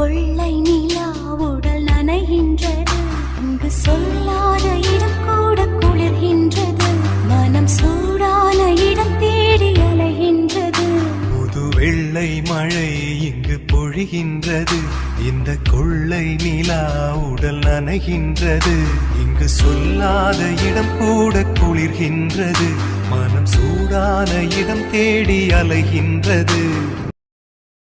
கொள்ளை நிலா உடல் நனைகின்றது. இங்கு சொல்லாத இடம் கூட குளிர்கின்றது. மனம் சூடான இடம் தேடி அலைகின்றது. புது வெள்ளை மழை இங்கு பொழிகின்றது. இந்த கொள்ளை நிலா உடல் நனைகின்றது. இங்கு சொல்லாத இடம் கூட குளிர்கின்றது. மனம் சூடான இடம் தேடி அலைகின்றது.